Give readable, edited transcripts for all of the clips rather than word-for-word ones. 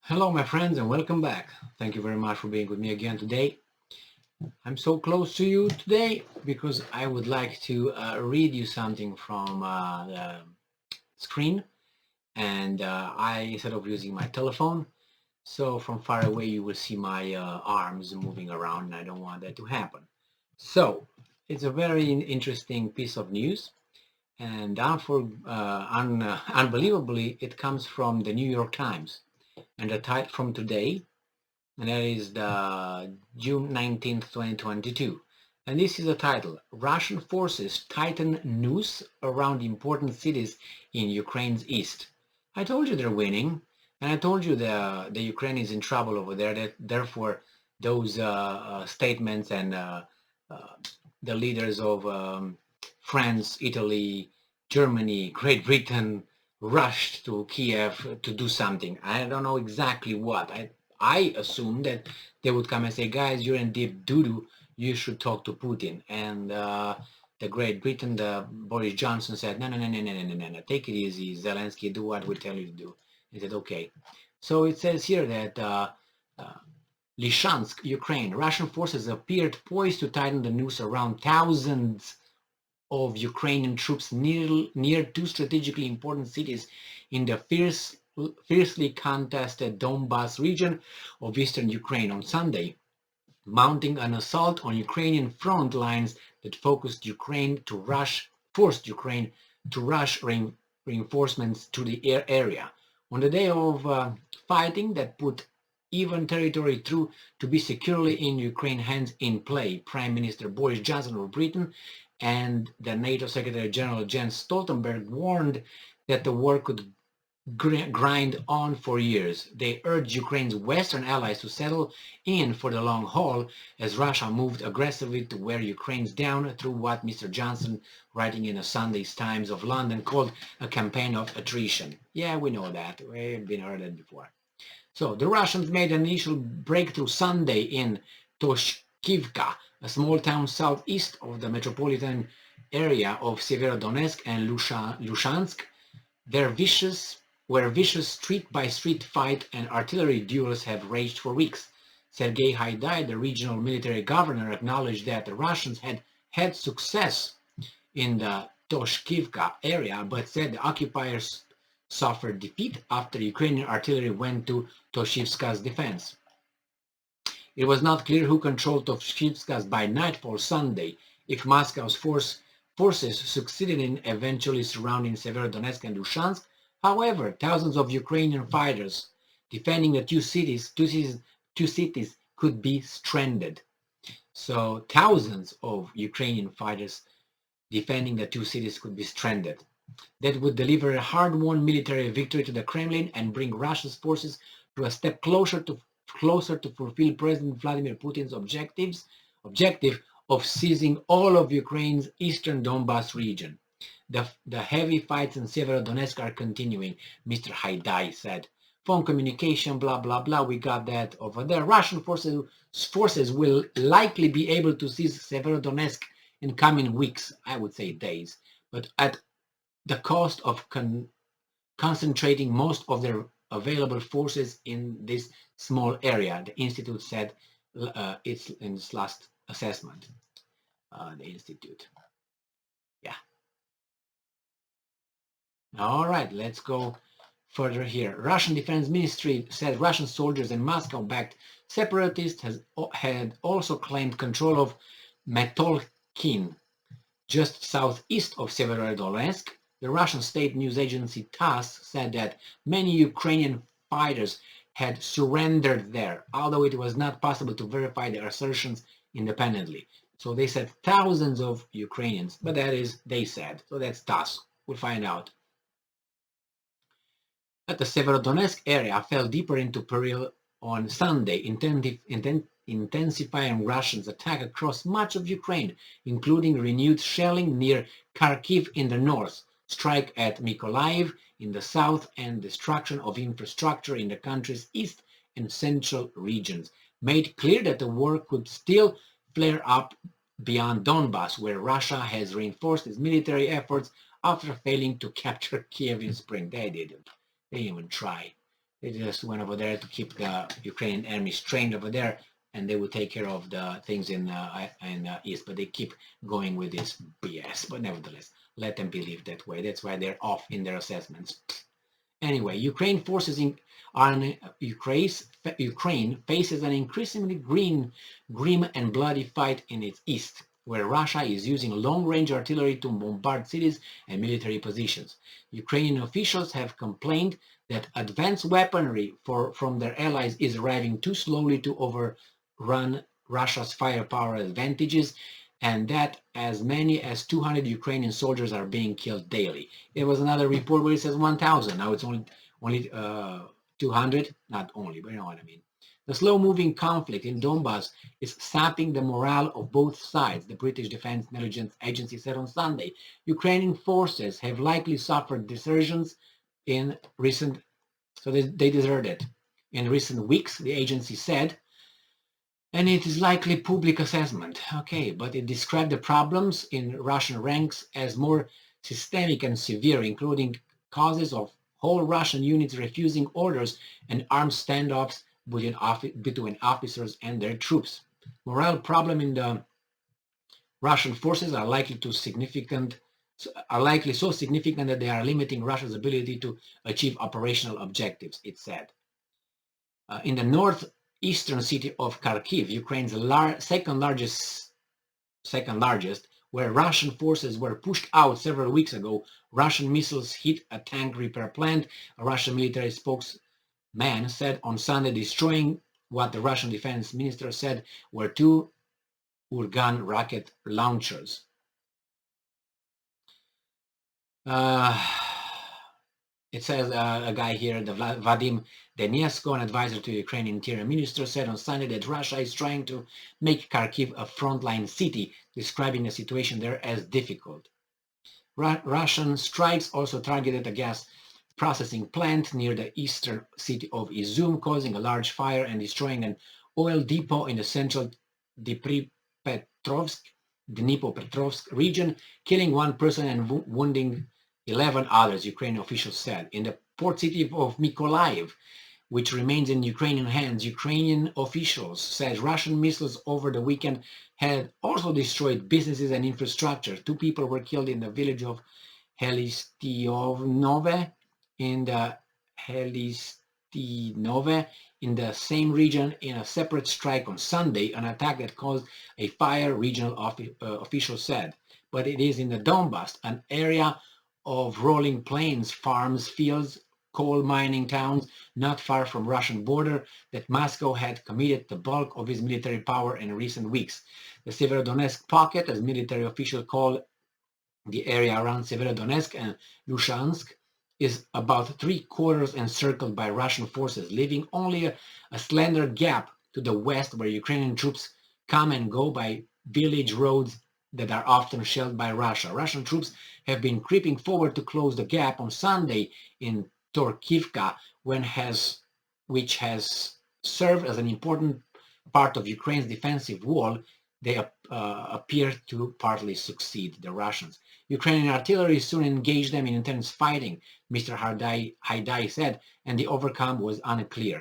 Hello my friends and welcome back. Thank you very much for being with me again today. I'm so close to you today because I would like to read you something from the screen, and I instead of using my telephone, so from far away you will see my arms moving around, and I don't want that to happen. So it's a very interesting piece of news, and unbelievably it comes from the New York Times, and the title from today, and that is the June 19th, 2022. And this is the title: Russian forces tighten noose around important cities in Ukraine's east. I told you they're winning, and I told you the Ukraine is in trouble over there. That therefore those statements and uh, the leaders of France, Italy, Germany, Great Britain rushed to Kiev to do something. I don't know exactly what. I assumed that they would come and say, guys, you're in deep doo-doo, you should talk to Putin. And the Great Britain, the Boris Johnson said, no, no, no, no, no, no, no, no, no, take it easy, Zelensky, do what we tell you to do. He said, okay. So it says here that uh, Lishansk, Ukraine, Russian forces appeared poised to tighten the noose around thousands of Ukrainian troops near two strategically important cities in the fiercely contested Donbas region of eastern Ukraine on Sunday, mounting an assault on Ukrainian front lines that forced Ukraine to rush reinforcements to the area. On the day of fighting that put even territory through to be securely in Ukraine's hands in play, Prime Minister Boris Johnson of Britain and the NATO Secretary General Jens Stoltenberg warned that the war could grind on for years. They urged Ukraine's Western allies to settle in for the long haul as Russia moved aggressively to wear Ukraine's down through what Mr. Johnson, writing in a Sunday's Times of London, called a campaign of attrition. Yeah, we know that. We've been heard it before. So the Russians made an initial breakthrough Sunday in Toshkivka, a small town southeast of the metropolitan area of Severodonetsk and Lushansk. Where vicious street-by-street fight and artillery duels have raged for weeks. Sergei Haidai, the regional military governor, acknowledged that the Russians had had success in the Toshkivka area, but said the occupiers suffered defeat after Ukrainian artillery went to Toshivka's defense. It was not clear who controlled Toshivka by nightfall Sunday, if Moscow's forces succeeded in eventually surrounding Severodonetsk and Lushansk. However, thousands of Ukrainian fighters defending the two cities could be stranded. So thousands of Ukrainian fighters defending the two cities could be stranded. That would deliver a hard-won military victory to the Kremlin and bring Russia's forces to a step closer to fulfill President Vladimir Putin's objective of seizing all of Ukraine's eastern Donbas region. The heavy fights in Severodonetsk are continuing, Mr. Haidai said. Phone communication, blah, blah, blah, we got that over there. Russian forces will likely be able to seize Severodonetsk in coming weeks, I would say days, but at the cost of concentrating most of their available forces in this small area, the Institute said it's in its last assessment. The Institute. Yeah. All right, let's go further here. Russian Defense Ministry said Russian soldiers and Moscow-backed separatists had also claimed control of Metolkin, just southeast of Severodonetsk. The Russian state news agency TASS said that many Ukrainian fighters had surrendered there, although it was not possible to verify their assertions independently. So they said thousands of Ukrainians, but that is, they said. So that's TASS. We'll find out. But the Severodonetsk area fell deeper into peril on Sunday, intensifying Russians' attack across much of Ukraine, including renewed shelling near Kharkiv in the north, strike at Mykolaiv in the south, and destruction of infrastructure in the country's east and central regions, made clear that the war could still flare up beyond Donbas, where Russia has reinforced its military efforts after failing to capture Kiev in spring. They didn't even try. They just went over there to keep the Ukrainian armies trained over there, and they would take care of the things in east. But they keep going with this BS. But nevertheless, let them believe that way. That's why they're off in their assessments. Anyway, Ukraine faces an increasingly grim and bloody fight in its east, where Russia is using long-range artillery to bombard cities and military positions. Ukrainian officials have complained that advanced weaponry from their allies is arriving too slowly to overrun Russia's firepower advantages, and that as many as 200 Ukrainian soldiers are being killed daily. There was another report where it says 1,000. Now it's only 200, not only, but you know what I mean. The slow-moving conflict in Donbass is sapping the morale of both sides, the British Defense Intelligence Agency said on Sunday. Ukrainian forces have likely suffered desertions in recent, so they deserted in recent weeks, the agency said, and it is likely public assessment. Okay, but it described the problems in Russian ranks as more systemic and severe, including causes of whole Russian units refusing orders and armed standoffs between officers and their troops. Morale problem in the Russian forces are likely so significant that they are limiting Russia's ability to achieve operational objectives, it said. In the northeastern city of Kharkiv, Ukraine's second largest, where Russian forces were pushed out several weeks ago, Russian missiles hit a tank repair plant. A Russian military spokesman said on Sunday, destroying what the Russian defense minister said were 2 Urgan rocket launchers. It says a guy here, Vadim Deniesko, an advisor to the Ukrainian Interior Minister, said on Sunday that Russia is trying to make Kharkiv a frontline city, describing the situation there as difficult. Russian strikes also targeted a gas processing plant near the eastern city of Izum, causing a large fire and destroying an oil depot in the central Dnipropetrovsk region, killing 1 person and wounding 11 others, Ukrainian officials said. In the port city of Mykolaiv, which remains in Ukrainian hands, Ukrainian officials said Russian missiles over the weekend had also destroyed businesses and infrastructure. 2 people were killed in the village of Helistionove in the same region in a separate strike on Sunday, an attack that caused a fire, regional officials said. But it is in the Donbass, an area of rolling plains, farms, fields, coal mining towns not far from Russian border, that Moscow had committed the bulk of its military power in recent weeks. The Severodonetsk pocket, as military officials call the area around Severodonetsk and Lushansk, is about 3/4 encircled by Russian forces, leaving only a slender gap to the west where Ukrainian troops come and go by village roads that are often shelled by Russia. Russian troops have been creeping forward to close the gap on Sunday in Torkivka, which has served as an important part of Ukraine's defensive wall. They appear to partly succeed, the Russians. Ukrainian artillery soon engaged them in intense fighting, Mr. Haidai said, and the outcome was unclear.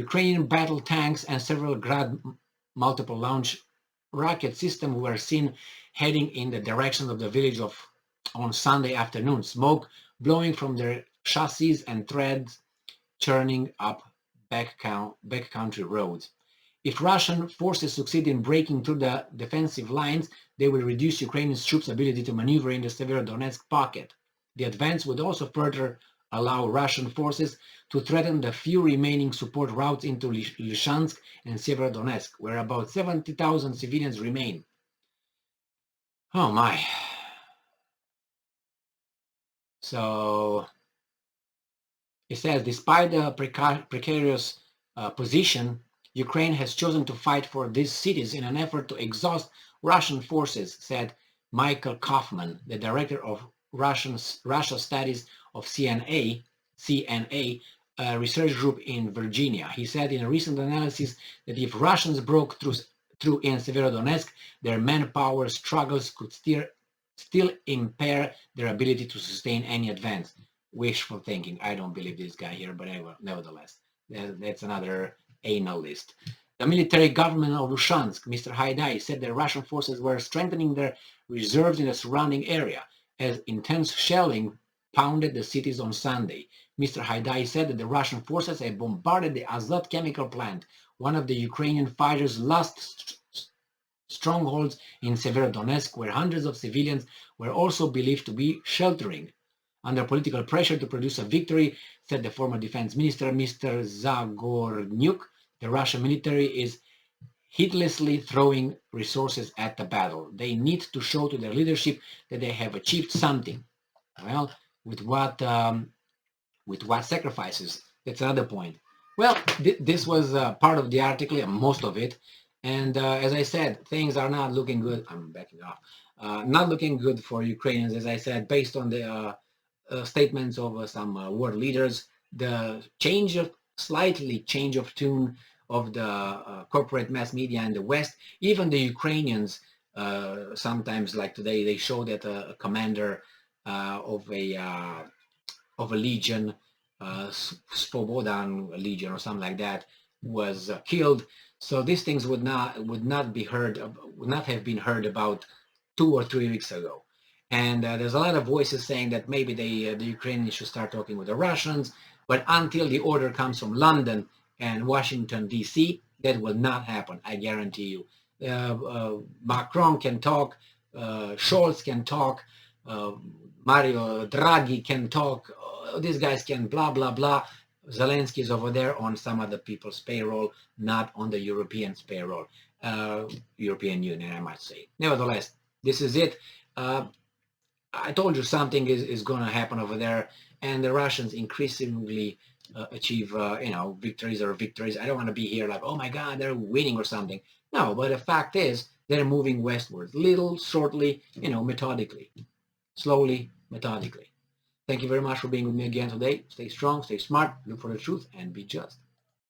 Ukrainian battle tanks and several Grad multiple launch rocket systems were seen heading in the direction of the village on Sunday afternoon, smoke blowing from their chassis and threads churning up backcountry roads. If Russian forces succeed in breaking through the defensive lines, they will reduce Ukrainian troops' ability to maneuver in the Severodonetsk pocket. The advance would also further allow Russian forces to threaten the few remaining support routes into Lyshansk and Severodonetsk, where about 70,000 civilians remain. Oh my. So it says, despite the precarious position, Ukraine has chosen to fight for these cities in an effort to exhaust Russian forces, said Michael Kaufman, the director of Russia Studies of CNA, a research group in Virginia. He said in a recent analysis that if Russians broke through in Severodonetsk, their manpower struggles could still impair their ability to sustain any advance. wishful thinking. I don't believe this guy here, but nevertheless, that's another anal list. The military government of Lushansk, Mr. Haidai, said the Russian forces were strengthening their reserves in the surrounding area as intense shelling pounded the cities on Sunday. Mr. Haidai said that the Russian forces had bombarded the Azot chemical plant, one of the Ukrainian fighters' last strongholds in Severodonetsk, where hundreds of civilians were also believed to be sheltering. Under political pressure to produce a victory, said the former defense minister, Mr. Zagornyuk, the Russian military is heedlessly throwing resources at the battle. They need to show to their leadership that they have achieved something. Well, with what sacrifices? That's another point. Well, this was part of the article, most of it. And as I said, things are not looking good. I'm backing off. Not looking good for Ukrainians, as I said, based on the statements of some world leaders. The slightly change of tune of the corporate mass media in the West. Even the Ukrainians, sometimes, like today, they show that a commander of a legion, Svobodan legion or something like that, was killed. So these things would not have been heard about 2 or 3 weeks ago. And there's a lot of voices saying that maybe the Ukrainians should start talking with the Russians, but until the order comes from London and Washington, D.C., that will not happen, I guarantee you. Macron can talk, Scholz can talk, Mario Draghi can talk, these guys can blah, blah, blah. Zelensky is over there on some other people's payroll, not on the Europeans' payroll. European Union, I might say. Nevertheless, this is it. I told you something is going to happen over there, and the Russians increasingly achieve, victories or victories. I don't want to be here like, oh my God, they're winning or something. No, but the fact is, they're moving westwards, little, shortly, methodically, slowly, methodically. Thank you very much for being with me again today. Stay strong, stay smart, look for the truth, and be just.